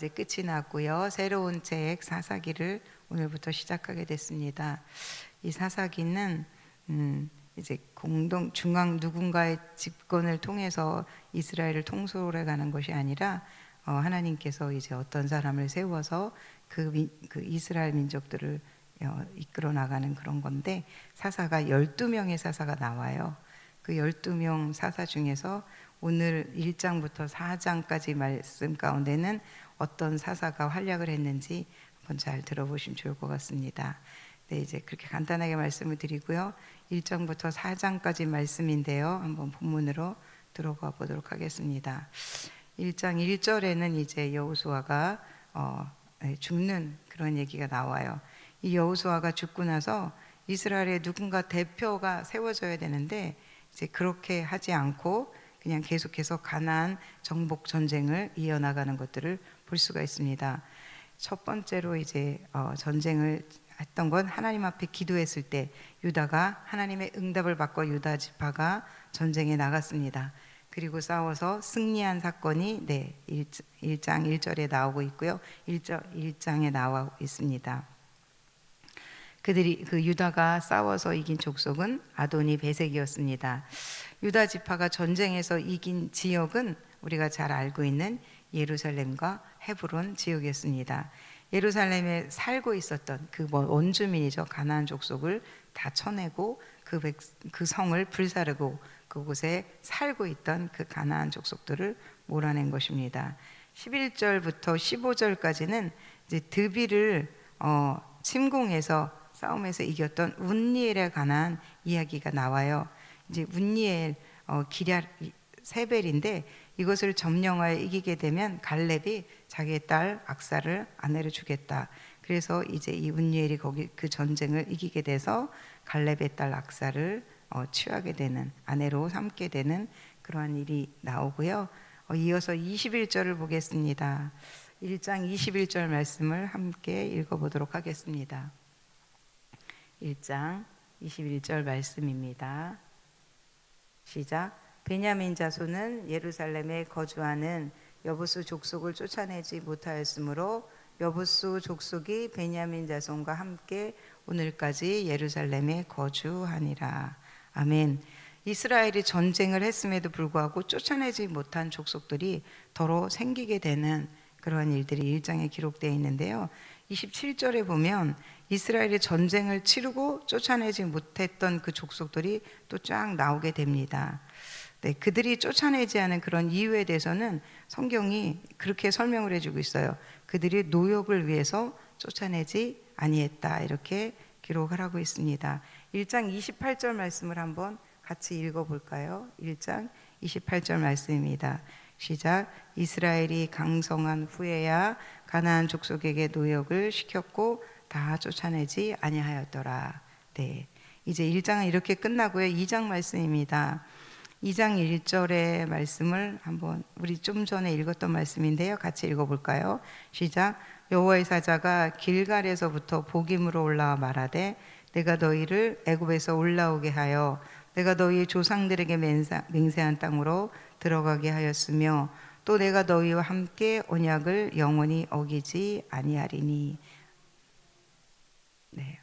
이제 끝이 났고요. 새로운 책 사사기를 오늘부터 시작하게 됐습니다. 이 사사기는 이제 중앙 누군가의 집권을 통해서 이스라엘을 통솔해 가는 것이 아니라 하나님께서 이제 어떤 사람을 세워서 그 이스라엘 민족들을 이끌어 나가는 그런 건데, 사사가 12명의 사사가 나와요. 그 12명 사사 중에서 오늘 1장부터 4장까지 말씀 가운데는 어떤 사사가 활약을 했는지 한번 잘 들어보시면 좋을 것 같습니다. 네, 이제 그렇게 간단하게 말씀을 드리고요. 1장부터 4장까지 말씀인데요. 한번 본문으로 들어가 보도록 하겠습니다. 1장 1절에는 이제 여호수아가 죽는 그런 얘기가 나와요. 이 여호수아가 죽고 나서 이스라엘에 누군가 대표가 세워져야 되는데 이제 그렇게 하지 않고 그냥 계속해서 가나안 정복 전쟁을 이어나가는 것들을 볼 수가 있습니다. 첫 번째로 이제 전쟁을 했던 건 하나님 앞에 기도했을 때 유다가 하나님의 응답을 받고 유다 지파가 전쟁에 나갔습니다. 그리고 싸워서 승리한 사건이 1장 1절에 나오고 있고요. 1장에 나와 있습니다. 그 유다가 싸워서 이긴 족속은 아도니 베색이었습니다. 유다 지파가 전쟁에서 이긴 지역은 우리가 잘 알고 있는 예루살렘과 헤브론 지역이었습니다. 예루살렘에 살고 있었던 그 원주민이죠. 가나안 족속을 다 쳐내고 그 성을 불사르고 그곳에 살고 있던 그 가나안 족속들을 몰아낸 것입니다. 11절부터 15절까지는 이제 드비를 침공해서 싸움에서 이겼던 운니엘에 관한 이야기가 나와요. 이제 운니엘 기럇 세벨인데 이것을 점령하여 이기게 되면 갈렙이 자기의 딸 악사를 아내로 주겠다. 그래서 이제 이 운니엘이 거기 그 전쟁을 이기게 돼서 갈렙의 딸 악사를 취하게 되는, 아내로 삼게 되는 그러한 일이 나오고요. 이어서 21절을 보겠습니다. 1장 21절 말씀을 함께 읽어보도록 하겠습니다. 1장 21절 말씀입니다. 시작. 베냐민 자손은 예루살렘에 거주하는 여부수 족속을 쫓아내지 못하였으므로 여부수 족속이 베냐민 자손과 함께 오늘까지 예루살렘에 거주하니라. 아멘. 이스라엘이 전쟁을 했음에도 불구하고 쫓아내지 못한 족속들이 더러 생기게 되는 그러한 일들이 1장에 기록되어 있는데요. 27절에 보면 이스라엘이 전쟁을 치르고 쫓아내지 못했던 그 족속들이 또 쫙 나오게 됩니다. 네, 그들이 쫓아내지 않은 그런 이유에 대해서는 성경이 그렇게 설명을 해주고 있어요. 그들이 노역을 위해서 쫓아내지 아니했다, 이렇게 기록을 하고 있습니다. 1장 28절 말씀을 한번 같이 읽어볼까요? 1장 28절 말씀입니다. 시작. 이스라엘이 강성한 후에야 가나안 족속에게 노역을 시켰고 다 쫓아내지 아니하였더라. 네, 이제 1장은 이렇게 끝나고요. 2장 말씀입니다. 2장 1절의 말씀을 한번 우리 좀 전에 읽었던 말씀인데요. 같이 읽어볼까요? 시작. 여호와의 사자가 길갈에서부터 복임으로 올라와 말하되 내가 너희를 애굽에서 올라오게 하여 내가 너희 조상들에게 맹세한 땅으로 들어가게 하였으며 또 내가 너희와 함께 언약을 영원히 어기지 아니하리니. 네.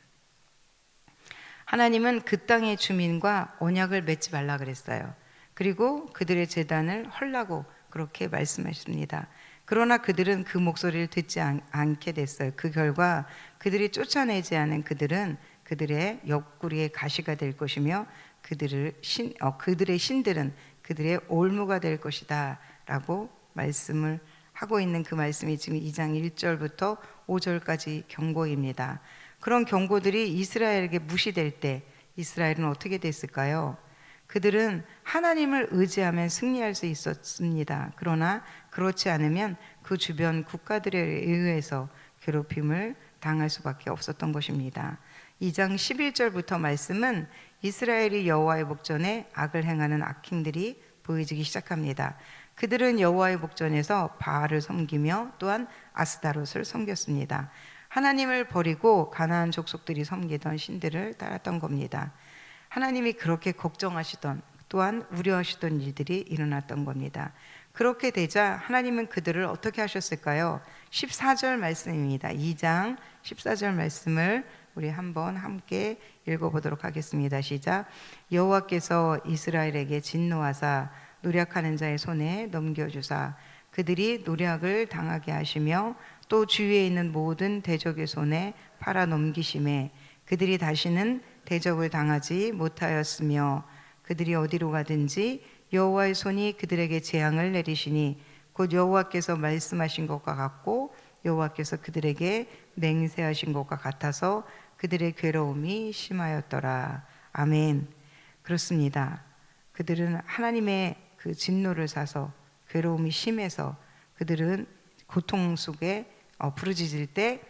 하나님은 그 땅의 주민과 언약을 맺지 말라 그랬어요. 그리고 그들의 제단을 헐라고 그렇게 말씀하셨습니다. 그러나 그들은 그 목소리를 듣지 않게 됐어요. 그 결과 그들이 쫓아내지 않은 그들은 그들의 옆구리의 가시가 될 것이며 그들의 신들은 그들의 올무가 될 것이다 라고 말씀을 하고 있는 그 말씀이 지금 2장 1절부터 5절까지 경고입니다. 그런 경고들이 이스라엘에게 무시될 때 이스라엘은 어떻게 됐을까요? 그들은 하나님을 의지하면 승리할 수 있었습니다. 그러나 그렇지 않으면 그 주변 국가들에 의해서 괴롭힘을 당할 수밖에 없었던 것입니다. 2장 11절부터 말씀은 이스라엘이 여호와의 목전에 악을 행하는 악행들이 보여지기 시작합니다. 그들은 여호와의 목전에서 바알을 섬기며 또한 아스다롯을 섬겼습니다. 하나님을 버리고 가나안 족속들이 섬기던 신들을 따랐던 겁니다. 하나님이 그렇게 걱정하시던 또한 우려하시던 일들이 일어났던 겁니다. 그렇게 되자 하나님은 그들을 어떻게 하셨을까요? 14절 말씀입니다. 2장 14절 말씀을 우리 한번 함께 읽어보도록 하겠습니다. 시작. 여호와께서 이스라엘에게 진노하사 노략하는 자의 손에 넘겨주사 그들이 노략을 당하게 하시며 또 주위에 있는 모든 대적의 손에 팔아 넘기심에 그들이 다시는 대적을 당하지 못하였으며 그들이 어디로 가든지 여호와의 손이 그들에게 재앙을 내리시니 곧 여호와께서 말씀하신 것과 같고 여호와께서 그들에게 맹세하신 것과 같아서 그들의 괴로움이 심하였더라. 아멘. 그렇습니다. 그들은 하나님의 그 진노를 사서 괴로움이 심해서 그들은 고통 속에 부르짖을 때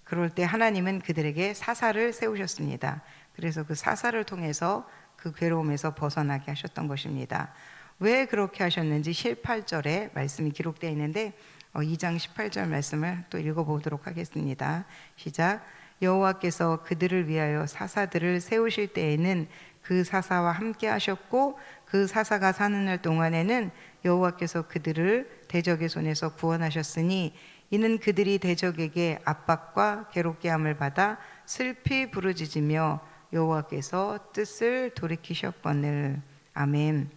그럴 때 하나님은 그들에게 사사를 세우셨습니다. 그래서 그 사사를 통해서 그 괴로움에서 벗어나게 하셨던 것입니다. 왜 그렇게 하셨는지 18절에 말씀이 기록되어 있는데 2장 18절 말씀을 또 읽어보도록 하겠습니다. 시작. 여호와께서 그들을 위하여 사사들을 세우실 때에는 그 사사와 함께 하셨고 그 사사가 사는 날 동안에는 여호와께서 그들을 대적의 손에서 구원하셨으니 이는 그들이 대적에게 압박과 괴롭게 함을 받아 슬피 부르짖으며 여호와께서 뜻을 돌이키셨거늘. 아멘.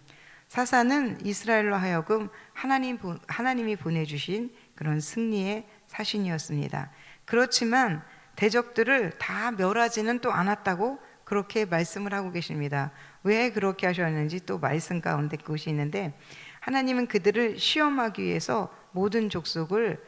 사사는 이스라엘로 하여금 하나님이 보내주신 그런 승리의 사신이었습니다. 그렇지만 대적들을 다 멸하지는 또 않았다고 그렇게 말씀을 하고 계십니다. 왜 그렇게 하셨는지 또 말씀 가운데 그것이 있는데 하나님은 그들을 시험하기 위해서 모든 족속을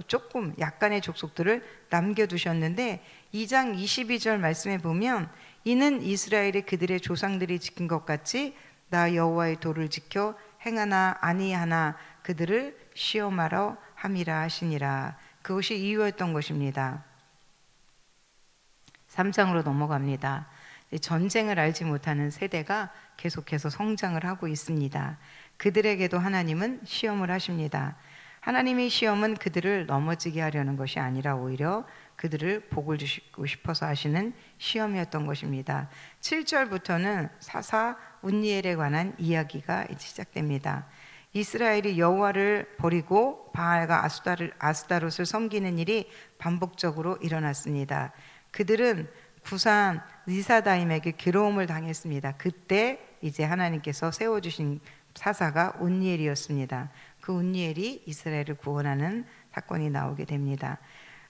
조금 약간의 족속들을 남겨두셨는데 2장 22절 말씀에 보면 이는 이스라엘이 그들의 조상들이 지킨 것 같이 나 여호와의 도를 지켜 행하나 아니하나 그들을 시험하러 함이라 하시니라. 그것이 이유였던 것입니다. 3장으로 넘어갑니다. 전쟁을 알지 못하는 세대가 계속해서 성장을 하고 있습니다. 그들에게도 하나님은 시험을 하십니다. 하나님의 시험은 그들을 넘어지게 하려는 것이 아니라 오히려 그들을 복을 주시고 싶어서 하시는 시험이었던 것입니다. 7절부터는 사사 운니엘에 관한 이야기가 시작됩니다. 이스라엘이 여호와를 버리고 바알과 아스타롯을 섬기는 일이 반복적으로 일어났습니다. 그들은 구산 리사다임에게 괴로움을 당했습니다. 그때 이제 하나님께서 세워주신 사사가 온니엘이었습니다. 그 온니엘이 이스라엘을 구원하는 사건이 나오게 됩니다.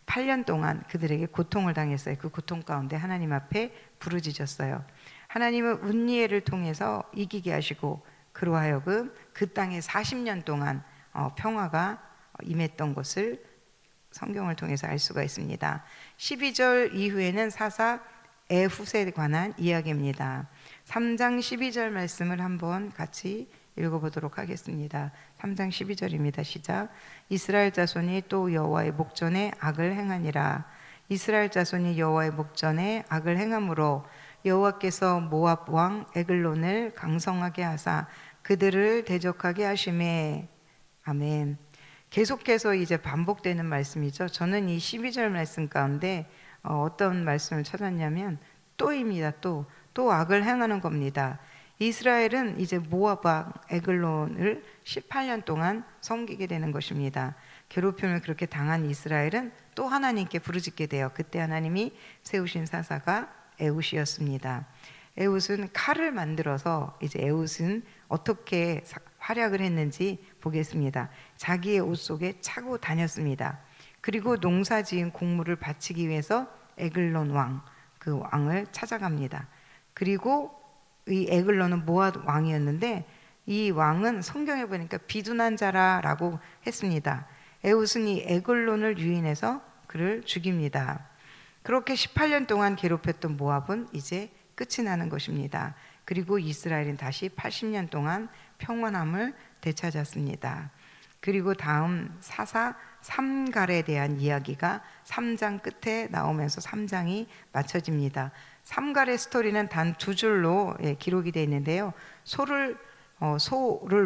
8년 동안 그들에게 고통을 당했어요. 그 고통 가운데 하나님 앞에 부르짖었어요. 하나님은 온니엘을 통해서 이기게 하시고 그로 하여금 그 땅에 40년 동안 평화가 임했던 것을 성경을 통해서 알 수가 있습니다. 12절 이후에는 사사 에훗에 관한 이야기입니다. 3장 12절 말씀을 한번 같이 읽어보도록 하겠습니다. 3장 12절입니다. 시작. 이스라엘 자손이 또 여호와의 목전에 악을 행하니라. 이스라엘 자손이 여호와의 목전에 악을 행함으로 여호와께서 모압 왕 에글론을 강성하게 하사 그들을 대적하게 하심에. 아멘. 계속해서 이제 반복되는 말씀이죠. 저는 이 12절 말씀 가운데 어떤 말씀을 찾았냐면 또입니다. 또 악을 행하는 겁니다. 이스라엘은 이제 모압 왕 에글론을 18년 동안 섬기게 되는 것입니다. 괴롭힘을 그렇게 당한 이스라엘은 또 하나님께 부르짖게 돼요. 그때 하나님이 세우신 사사가 에훗이었습니다. 에훗은 칼을 만들어서 이제 에훗은 어떻게 활약을 했는지 보겠습니다. 자기의 옷 속에 차고 다녔습니다. 그리고 농사지은 곡물을 바치기 위해서 에글론 왕, 그 왕을 찾아갑니다. 그리고 이 에글론은 모압 왕이었는데 이 왕은 성경에 보니까 비둔한 자라라고 했습니다. 에훗은 이 에글론을 유인해서 그를 죽입니다. 그렇게 18년 동안 괴롭혔던 모압은 이제 끝이 나는 것입니다. 그리고 이스라엘은 다시 80년 동안 평안함을 되찾았습니다. 그리고 다음 사사 삼갈에 대한 이야기가 3장 끝에 나오면서 3장이 맞춰집니다. 삼갈의 스토리는 단 2줄로 기록이 되어 있는데요. 소를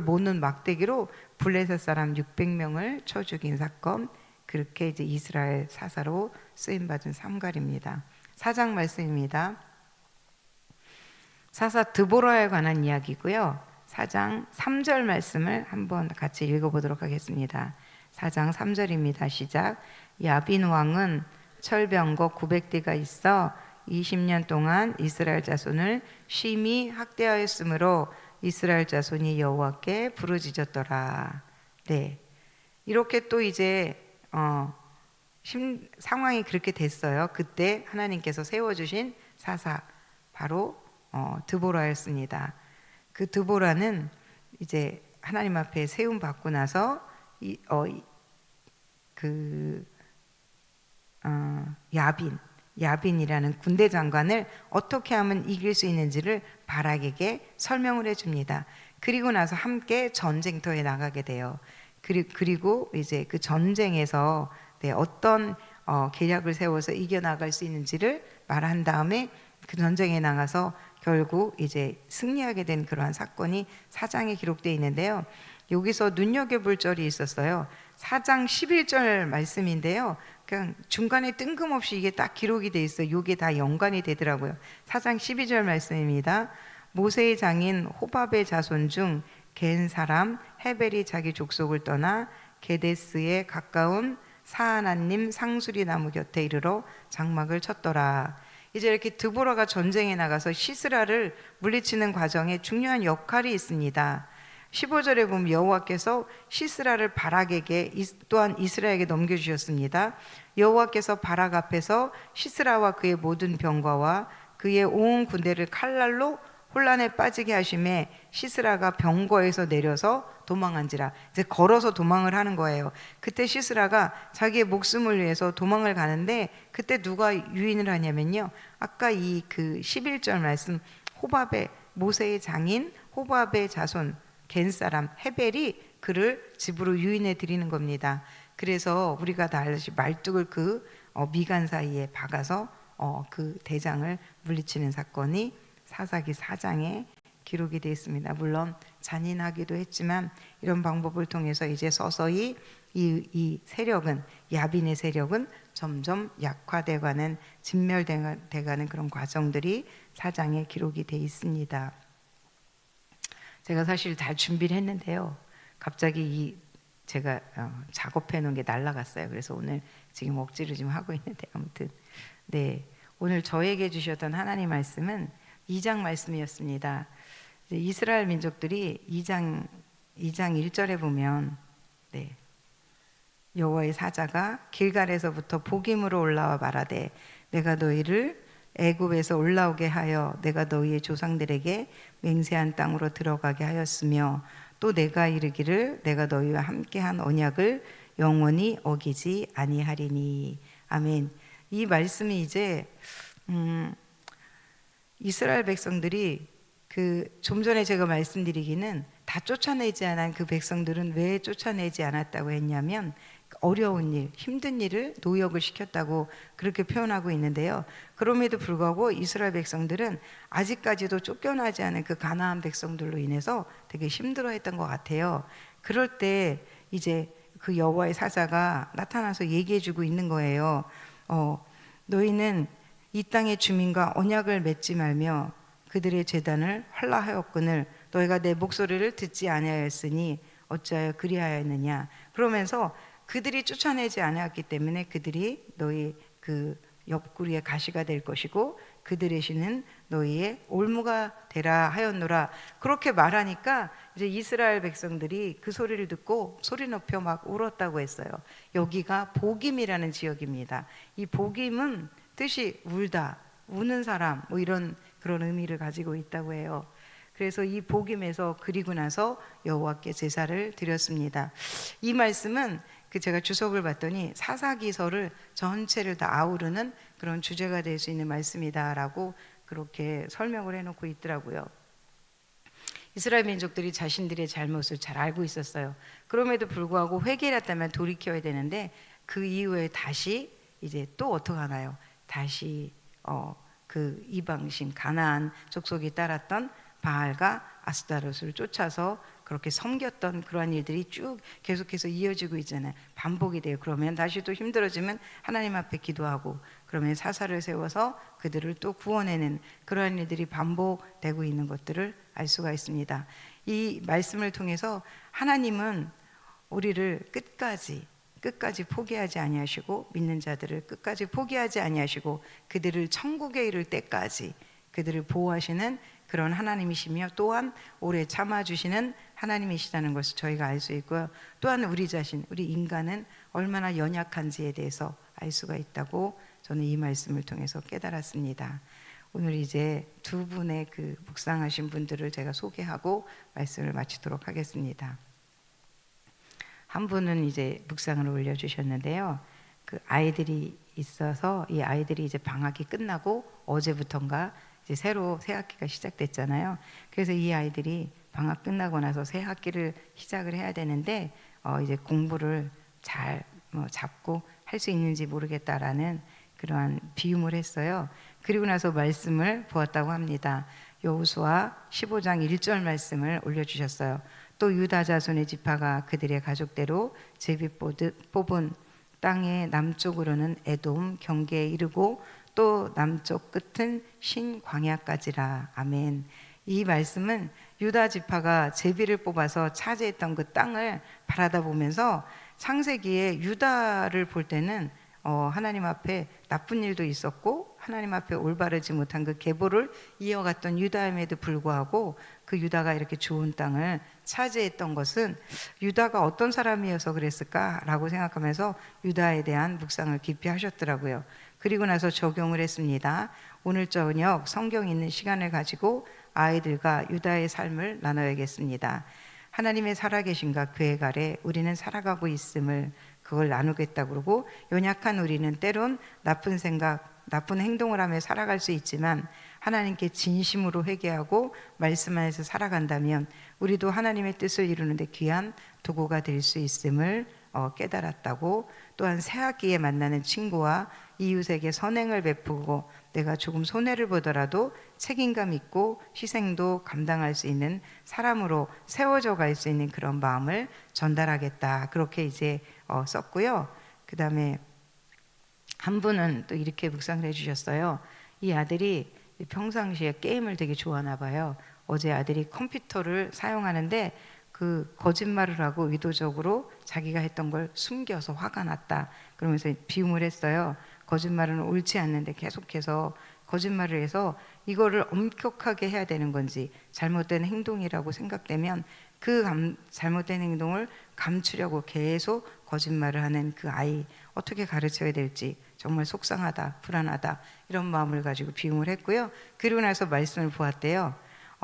모는 막대기로 블레셋 사람 600명을 쳐 죽인 사건, 그렇게 이제 이스라엘 사사로 쓰임 받은 삼갈입니다. 4장 말씀입니다. 사사 드보라에 관한 이야기고요. 4장 3절 말씀을 한번 같이 읽어보도록 하겠습니다. 4장 3절입니다. 시작. 야빈 왕은 철병거 900대가 있어 20년 동안 이스라엘 자손을 심히 학대하였으므로 이스라엘 자손이 여호와께 부르짖었더라. 네, 이렇게 또 이제 상황이 그렇게 됐어요. 그때 하나님께서 세워주신 사사 바로 드보라였습니다. 그 드보라는 이제 하나님 앞에 세움 받고 나서 야빈이라는 군대 장관을 어떻게 하면 이길 수 있는지를 바락에게 설명을 해줍니다. 그리고 나서 함께 전쟁터에 나가게 돼요. 그리고 이제 그 전쟁에서 어떤 계략을 세워서 이겨나갈 수 있는지를 말한 다음에 그 전쟁에 나가서 결국 이제 승리하게 된 그러한 사건이 4장에 기록되어 있는데요. 여기서 눈여겨볼 절이 있었어요. 4장 11절 말씀인데요. 그냥 중간에 뜬금없이 이게 딱 기록이 돼 있어요. 이게 다 연관이 되더라고요. 4장 12절 말씀입니다. 모세의 장인 호밥의 자손 중 겐 사람 헤벨이 자기 족속을 떠나 게데스에 가까운 사하나님 상수리 나무 곁에 이르러 장막을 쳤더라. 이제 이렇게 드보라가 전쟁에 나가서 시스라를 물리치는 과정에 중요한 역할이 있습니다. 15절에 보면 여호와께서 시스라를 바락에게 또한 이스라엘에게 넘겨주셨습니다. 여호와께서 바락 앞에서 시스라와 그의 모든 병거와 그의 온 군대를 칼날로 혼란에 빠지게 하심에 시스라가 병거에서 내려서 도망한지라. 이제 걸어서 도망을 하는 거예요. 그때 시스라가 자기의 목숨을 위해서 도망을 가는데 그때 누가 유인을 하냐면요, 아까 이 그 11절 말씀 호밥의 모세의 장인 호밥의 자손 겐 사람 헤벨이 그를 집으로 유인해 드리는 겁니다. 그래서 우리가 다 알듯이 말뚝을 그 미간 사이에 박아서 그 대장을 물리치는 사건이 사사기 4장에 기록이 되어 있습니다. 물론 잔인하기도 했지만 이런 방법을 통해서 이제 서서히 이 세력은, 야빈의 세력은 점점 약화되가는, 진멸돼가는 그런 과정들이 4장에 기록이 되어 있습니다. 제가 사실 다 준비를 했는데요, 갑자기 제가 작업해 놓은 게 날아갔어요. 그래서 오늘 지금 억지로 지금 하고 있는데, 아무튼 네, 오늘 저에게 주셨던 하나님 말씀은 2장 말씀이었습니다. 이스라엘 민족들이 2장 1절에 보면 여호와의 사자가 길갈에서부터 복임으로 올라와 말하되 내가 너희를 애굽에서 올라오게 하여 내가 너희의 조상들에게 맹세한 땅으로 들어가게 하였으며 또 내가 이르기를 내가 너희와 함께한 언약을 영원히 어기지 아니하리니. 아멘. 이 말씀이 이제 이스라엘 백성들이 좀 전에 제가 말씀드리기는 다 쫓아내지 않은 그 백성들은 왜 쫓아내지 않았다고 했냐면 어려운 일, 힘든 일을 노역을 시켰다고 그렇게 표현하고 있는데요. 그럼에도 불구하고 이스라엘 백성들은 아직까지도 쫓겨나지 않은 그 가나안 백성들로 인해서 되게 힘들어했던 것 같아요. 그럴 때 이제 그 여호와의 사자가 나타나서 얘기해주고 있는 거예요. 너희는 이 땅의 주민과 언약을 맺지 말며 그들의 제단을 헐라하였거늘 너희가 내 목소리를 듣지 아니하였으니 어찌하여 그리하였느냐. 그러면서 그들이 쫓아내지 않았기 때문에 그들이 너희 그 옆구리의 가시가 될 것이고 그들의 신은 너희의 올무가 되라 하였노라. 그렇게 말하니까 이제 이스라엘 백성들이 그 소리를 듣고 소리 높여 막 울었다고 했어요. 여기가 복임이라는 지역입니다. 이 복임은 뜻이 울다, 우는 사람, 뭐 이런 그런 의미를 가지고 있다고 해요. 그래서 이 복임에서 그리고 나서 여호와께 제사를 드렸습니다. 이 말씀은 제가 주석을 봤더니 사사기서를 전체를 다 아우르는 그런 주제가 될 수 있는 말씀이다라고 그렇게 설명을 해놓고 있더라고요. 이스라엘 민족들이 자신들의 잘못을 잘 알고 있었어요. 그럼에도 불구하고 회개를 했다면 돌이켜야 되는데 그 이후에 다시 이제 또 어떻게 하나요? 다시 그 이방신 가나안 족속이 따랐던 바알과 아스타롯을 쫓아서 그렇게 섬겼던 그러한 일들이 쭉 계속해서 이어지고 있잖아요. 반복이 돼요. 그러면 다시 또 힘들어지면 하나님 앞에 기도하고 그러면 사사를 세워서 그들을 또 구원해내는 그러한 일들이 반복되고 있는 것들을 알 수가 있습니다. 이 말씀을 통해서 하나님은 우리를 끝까지 포기하지 아니하시고, 믿는 자들을 끝까지 포기하지 아니하시고 그들을 천국에 이를 때까지 그들을 보호하시는 그런 하나님이시며, 또한 오래 참아주시는 하나님이시다는 것을 저희가 알 수 있고요. 또한 우리 자신, 우리 인간은 얼마나 연약한지에 대해서 알 수가 있다고 저는 이 말씀을 통해서 깨달았습니다. 오늘 이제 두 분의 그 묵상하신 분들을 제가 소개하고 말씀을 마치도록 하겠습니다. 한 분은 이제 묵상을 올려주셨는데요. 그 아이들이 있어서 이 아이들이 이제 방학이 끝나고 어제부턴가 이제 새로 새 학기가 시작됐잖아요. 그래서 이 아이들이 방학 끝나고 나서 새 학기를 시작을 해야 되는데 이제 공부를 잘 잡고 할 수 있는지 모르겠다라는 그러한 비움을 했어요. 그리고 나서 말씀을 보았다고 합니다. 여호수아 15장 1절 말씀을 올려주셨어요. 또 유다 자손의 지파가 그들의 가족대로 제비 뽑은 땅의 남쪽으로는 에돔 경계에 이르고 또 남쪽 끝은 신광야까지라. 아멘. 이 말씀은 유다 지파가 제비를 뽑아서 차지했던 그 땅을 바라다 보면서, 창세기에 유다를 볼 때는 하나님 앞에 나쁜 일도 있었고 하나님 앞에 올바르지 못한 그 계보를 이어갔던 유다임에도 불구하고 그 유다가 이렇게 좋은 땅을 차지했던 것은 유다가 어떤 사람이어서 그랬을까라고 생각하면서 유다에 대한 묵상을 깊이 하셨더라고요. 그리고 나서 적용을 했습니다. 오늘 저녁 성경 있는 시간을 가지고 아이들과 유다의 삶을 나눠야겠습니다. 하나님의 살아계신과 계획 아래 우리는 살아가고 있음을 그걸 나누겠다 그러고, 연약한 우리는 때론 나쁜 생각, 나쁜 행동을 하며 살아갈 수 있지만 하나님께 진심으로 회개하고 말씀 안에서 살아간다면 우리도 하나님의 뜻을 이루는데 귀한 도구가 될 수 있음을 깨달았다고, 또한 새 학기에 만나는 친구와 이웃에게 선행을 베푸고 내가 조금 손해를 보더라도 책임감 있고 희생도 감당할 수 있는 사람으로 세워져 갈 수 있는 그런 마음을 전달하겠다, 그렇게 이제 썼고요. 그 다음에 한 분은 또 이렇게 묵상을 해주셨어요. 이 아들이 평상시에 게임을 되게 좋아하나 봐요. 어제 아들이 컴퓨터를 사용하는데 그 거짓말을 하고 의도적으로 자기가 했던 걸 숨겨서 화가 났다, 그러면서 비움을 했어요. 거짓말은 옳지 않는데 계속해서 거짓말을 해서 이거를 엄격하게 해야 되는 건지 잘못된 행동이라고 생각되면 그 잘못된 행동을 감추려고 계속 거짓말을 하는 그 아이, 어떻게 가르쳐야 될지 정말 속상하다, 불안하다, 이런 마음을 가지고 비움을 했고요. 그리고 나서 말씀을 보았대요.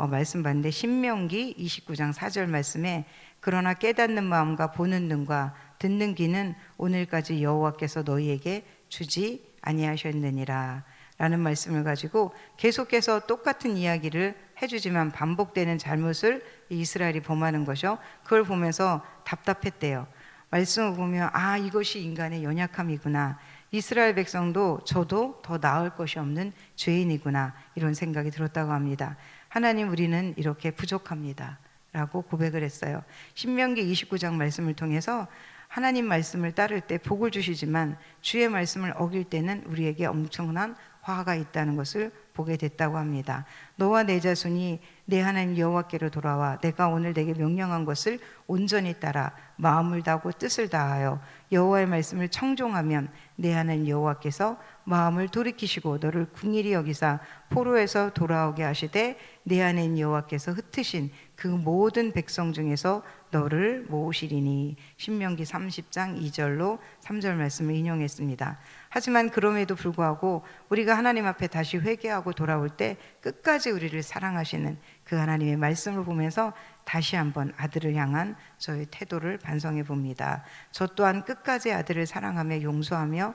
말씀 봤는데 신명기 29장 4절 말씀에 그러나 깨닫는 마음과 보는 눈과 듣는 귀는 오늘까지 여호와께서 너희에게 주지 아니하셨느니라 라는 말씀을 가지고 계속해서 똑같은 이야기를 해주지만 반복되는 잘못을 이스라엘이 범하는 것이요. 그걸 보면서 답답했대요. 말씀을 보면 이것이 인간의 연약함이구나, 이스라엘 백성도 저도 더 나을 것이 없는 죄인이구나, 이런 생각이 들었다고 합니다. 하나님, 우리는 이렇게 부족합니다 라고 고백을 했어요. 신명기 29장 말씀을 통해서 하나님 말씀을 따를 때 복을 주시지만 주의 말씀을 어길 때는 우리에게 엄청난 화가 있다는 것을 보게 됐다고 합니다. 너와 내 자손이 내 하나님 여호와께로 돌아와 내가 오늘 내게 명령한 것을 온전히 따라 마음을 다하고 뜻을 다하여 여호와의 말씀을 청종하면 내 하나님 여호와께서 마음을 돌이키시고 너를 궁일이 여기사 포로에서 돌아오게 하시되 내 하나님 여호와께서 흩으신 그 모든 백성 중에서 너를 모으시리니. 신명기 30장 2절로 3절 말씀을 인용했습니다. 하지만 그럼에도 불구하고 우리가 하나님 앞에 다시 회개하고 돌아올 때 끝까지 우리를 사랑하시는 그 하나님의 말씀을 보면서 다시 한번 아들을 향한 저의 태도를 반성해 봅니다. 저 또한 끝까지 아들을 사랑하며 용서하며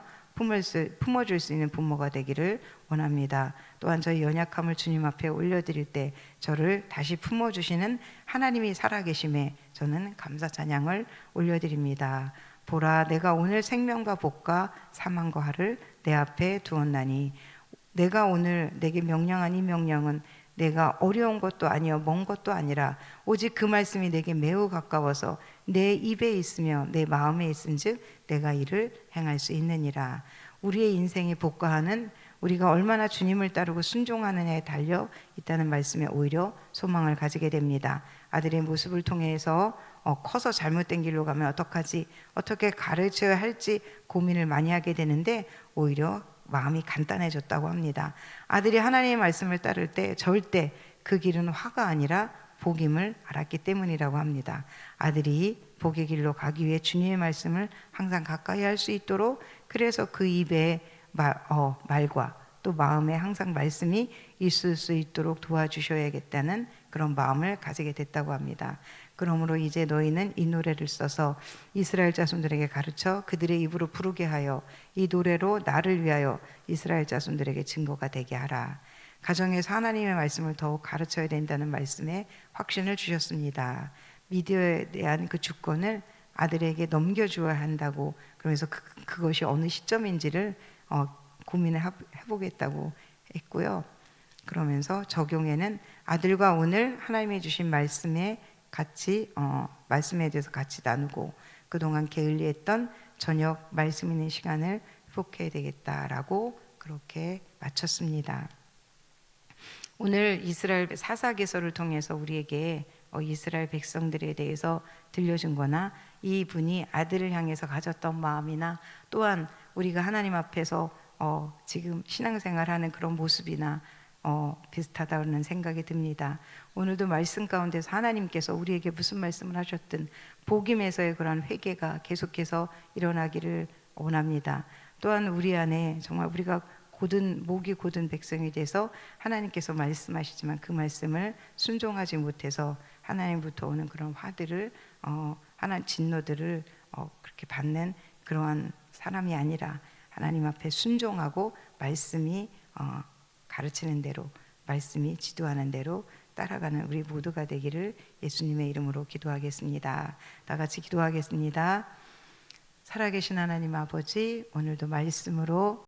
품어줄 수 있는 부모가 되기를 원합니다. 또한 저희 연약함을 주님 앞에 올려드릴 때 저를 다시 품어주시는 하나님이 살아계심에 저는 감사 찬양을 올려드립니다. 보라, 내가 오늘 생명과 복과 사망과 화를 내 앞에 두었나니. 내가 오늘 내게 명령한 이 명령은 내가 어려운 것도 아니요 먼 것도 아니라 오직 그 말씀이 내게 매우 가까워서 내 입에 있으며 내 마음에 있은즉 내가 이를 행할 수 있느니라. 우리의 인생의 복과 화는 우리가 얼마나 주님을 따르고 순종하느냐에 달려 있다는 말씀에 오히려 소망을 가지게 됩니다. 아들의 모습을 통해서 커서 잘못된 길로 가면 어떡하지, 어떻게 가르쳐야 할지 고민을 많이 하게 되는데 오히려 마음이 간단해졌다고 합니다. 아들이 하나님의 말씀을 따를 때 절대 그 길은 화가 아니라 복임을 알았기 때문이라고 합니다. 아들이 복의 길로 가기 위해 주님의 말씀을 항상 가까이 할 수 있도록, 그래서 그 입에 말과 또 마음에 항상 말씀이 있을 수 있도록 도와주셔야겠다는 그런 마음을 가지게 됐다고 합니다. 그러므로 이제 너희는 이 노래를 써서 이스라엘 자손들에게 가르쳐 그들의 입으로 부르게 하여 이 노래로 나를 위하여 이스라엘 자손들에게 증거가 되게 하라. 가정에서 하나님의 말씀을 더욱 가르쳐야 된다는 말씀에 확신을 주셨습니다. 미디어에 대한 그 주권을 아들에게 넘겨주어야 한다고, 그러면서 그것이 어느 시점인지를 고민을 해보겠다고 했고요. 그러면서 적용에는 아들과 오늘 하나님이 주신 말씀에 같이 말씀에 대해서 같이 나누고 그동안 게을리했던 저녁 말씀 있는 시간을 회복해야 되겠다라고 그렇게 마쳤습니다. 오늘 이스라엘 사사기서를 통해서 우리에게 이스라엘 백성들에 대해서 들려준 거나 이분이 아들을 향해서 가졌던 마음이나 또한 우리가 하나님 앞에서 지금 신앙생활하는 그런 모습이나 비슷하다는 생각이 듭니다. 오늘도 말씀 가운데서 하나님께서 우리에게 무슨 말씀을 하셨든 복임에서의 그런 회개가 계속해서 일어나기를 원합니다. 또한 우리 안에 정말 우리가 목이 곧은 백성이 돼서 하나님께서 말씀하시지만 그 말씀을 순종하지 못해서 하나님부터 오는 그런 화들을 하나님 진노들을 그렇게 받는 그러한 사람이 아니라 하나님 앞에 순종하고 말씀이 가르치는 대로, 말씀이 지도하는 대로 따라가는 우리 모두가 되기를 예수님의 이름으로 기도하겠습니다. 다 같이 기도하겠습니다. 살아계신 하나님 아버지, 오늘도 말씀으로